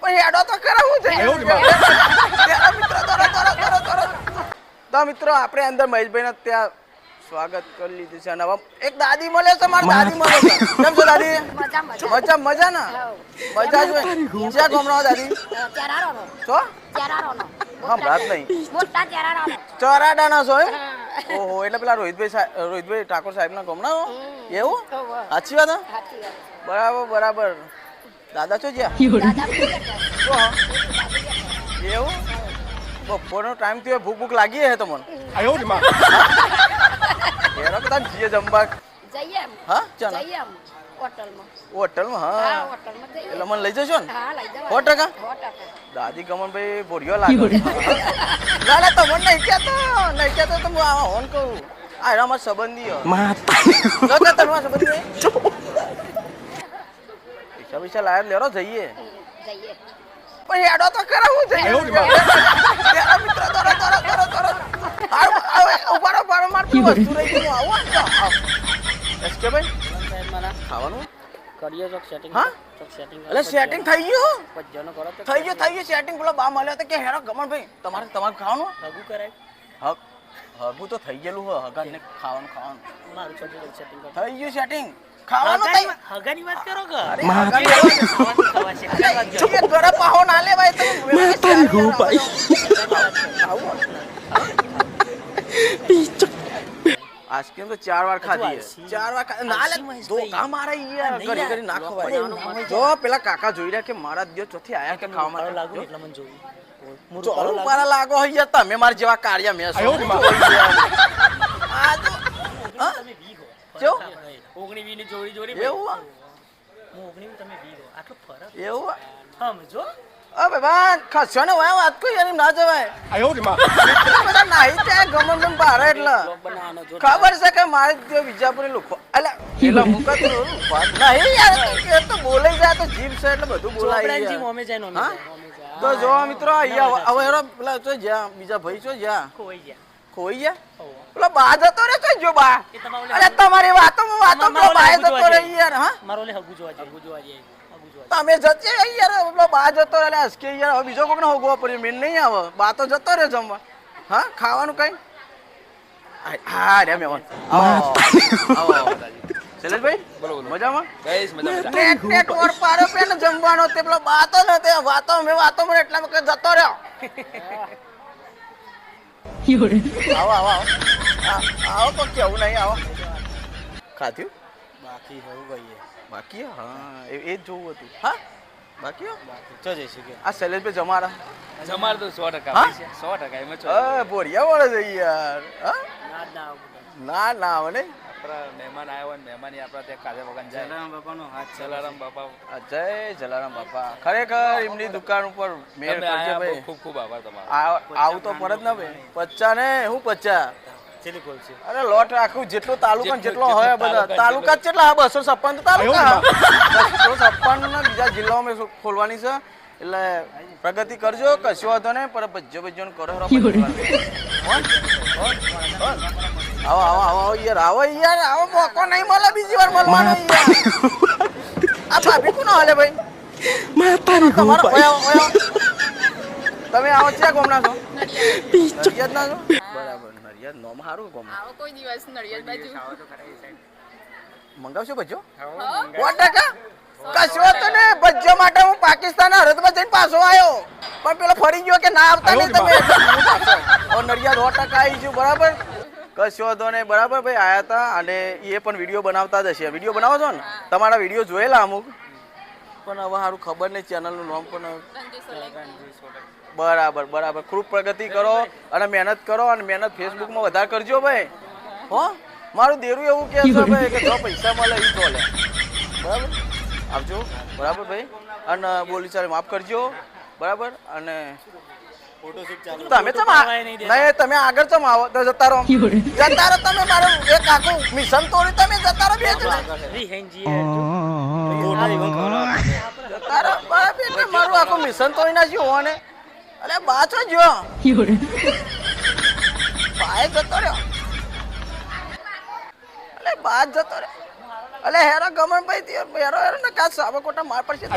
પણ હેડો તો કરાવું છે તો મિત્રો આપણે અંદર મહેશભાઈ ત્યાં સ્વાગત કરી લીધું છે. નવા એક દાદી મળે છે, મારી દાદી મળે છે. કેમ છો દાદી? મજા મજા ને મજા જ હોય. ક્યાં ગમણો દાદી? છો હા રાત નહીં ચરાડાના છો એમ? ઓહો એટલે પેલા રોહિતભાઈ ઠાકોર સાહેબ ના ગમણા એવું? સાચી વાત? બરાબર બરાબર. દાદા છો જ્યાં એવું બપોરનો ટાઈમ થયો, ભૂખ ભૂખ લાગી હે તમને? એનો બધા જીએ જમવા હા ચાલો હોટલમાં હા એટલે મને લઈ જશો ને 100%? દાદી ગમનભાઈ બોરિયો લાગે ના ના તમને નહીં કહેતો તો હું આવા હોન કહું આ એના મારા સંબંધી તમારા સંબંધી પૈસા લાયા લેરો જઈએ પણ હેડો તો કરાવું છે ખાવાનું કરીએ તો સેટિંગ હા સેટિંગ એટલે સેટિંગ થઈ ગયું પજ્જાનો કરો તો થઈ ગયું સેટિંગ. પેલો બા મળ્યો તો કે હેડો ગમનભાઈ તમારે ખાવાનું હગું કરાય હગું તો થઈ ગયેલું હોય હગા ને ખાવાનું મારું સેટિંગ કરો થઈ ગયું સેટિંગ ખાવાનું થઈ હગાની વાત કરો કે ઘરે પાહો ના લેવાય તો આઈસ્ક્રીમ તો 4 વાર ખાધી 4 વાર ના લે ધોકા મારા યાર કરી કરી નાખો ભાઈ. જો પેલા કાકા જોઈ રહ્યા કે મારા દિયો ચોથી આયા કે ખાવા માટે લાગુ એટલે મને જોયું ચોરું મારા લાગો હોય તમે માર જેવા કાળિયા મેસ આ તો તમે વીગો જો 19 ની જોડી એવું હું 19 તમે વીગો આટલો ફરક એવું સમજો અબે બા ખસ્યો ને વાત કોઈ યાર ના જવાય બધા નાહી ત્યાં ગમન બહાર એટલે બનાવવાનો જો ખબર છે કે મારે જે બીજાપુરી લોકો એટલે પેલા મુકાતું નહીં યાર એ તો બોલે જાય તો જીભ છે એટલે બધું બોલાય જી મોમે જાય નો હા તો જો મિત્રો અહીંયા હવે એરો પેલા તો જ્યાં બીજા ભાઈ છો જ્યાં ખોઈ ગયા પેલો બા જતો રે તો જો બા અરે તમારી વાતો પેલો બા જતો રે યાર હા મારો લે હગુ જોવા જાય તમે જતે યાર પેલો બા જતો રે હસકે યાર હવે બીજો કોકને હોગવો પડ્યો મેન નહીં આવે બા તો જતો રે જમવા હા ખાવાનું કઈ હા રે મેવન આવો શૈલેષભાઈ બોલો મજામાં ગાઈસ મજામાં નેટ ઓર પારો પેન જમવાનો તે પેલો બા તો ન તે વાતો મને એટલા કે જતો રહ્યો આવો તો કેવું નહીં આવો ખાધ્યું બાકી હોવું ભાઈ બાકી હા એ જ જોવું હતું હા બાકી ચો જઈ શકે આ શૈલેષભાઈ જમારા જમાર તો 100% હા? 100% એમ ચો બોરિયા વાળા છે યાર હા ના ના આવે નહીં આપણા મહેમાન આવ્યા હોય મહેમાન આપણા ત્યાં કાજે વગન જાય જલારામ બાપાનો હાથ જલારામ બાપા જય જલારામ બાપા ખરેખર એમની દુકાન ઉપર મેર તમે કરજે આયા ભાઈ ખૂબ ખૂબ આભાર તમારો આવું તો પરત ના ભાઈ પચ્ચા ને હું પચ્ચા ચેલી કોલ છે અરે લોટ રાખું જેટલો તાલુકા જેટલો હોય બધા તાલુકા તાલુકા જ કેટલા 256 તો તાલુકા 256 ના બીજા જિલ્લાઓમાં ખોલવાની છે એટલે પ્રગતિ કરજો કશો વાંધો નહીં પર ભજ્જો કરો આવો યાર મોકો નહીં મળે બીજી વાર મળવાનો યાર આ ભાભી કોનો હાલે ભાઈ તમારો તમે આવો ક્યાં ગોમના છો નડિયાદ ના છો બરાબર નડિયાદ નોમ સારું ગોમ આવો કોઈ દિવસ નડિયાદ બાજુ મંગાવશો ભજ્જો 100% કશો તો ને ભજ્જો માટે હું પાકિસ્તાન હરદમાં જઈને પાછો આવ્યો પણ પેલો ફરી ગયો કે ના આવતા નહીં તમે નડિયાદ 100% આવી ગયું બરાબર કશો તો ને બરાબર ભાઈ આયા હતા અને એ પણ વિડીયો બનાવતા જ હશે વિડીયો બનાવો છો ને તમારા વિડીયો જોયેલા અમુક પણ હવે સારું ખબર નહીં ચેનલનું નામ પણ બરાબર ખૂબ પ્રગતિ કરો અને મહેનત કરો અને મહેનત ફેસબુકમાં વધારે કરજો ભાઈ હો મારું દેરું એવું કે છે ભાઈ કે જો પૈસા મળે એ ચાલે બરાબર આવજો બરાબર ભાઈ અને બોલી ચાલે માફ કરજો બરાબર અને ફોટોશૂટ ચાલુ તમે નહીં તમે આગળ ચમ આવો તો જતા રહો તમે મારું એક આખું મિશન તોડી તમે જતા રહો બે જણા જતા રહો બરાબર એટલે મારું આખું મિશન તોડી નાખ્યું હોને અરે બાચો જો બાય જતો રહ્યો અલે બાદ જતો રહ્યો અલે હેરો ગમન ભાઈ હેરો ને કાચ સાબકોટા માર પડશે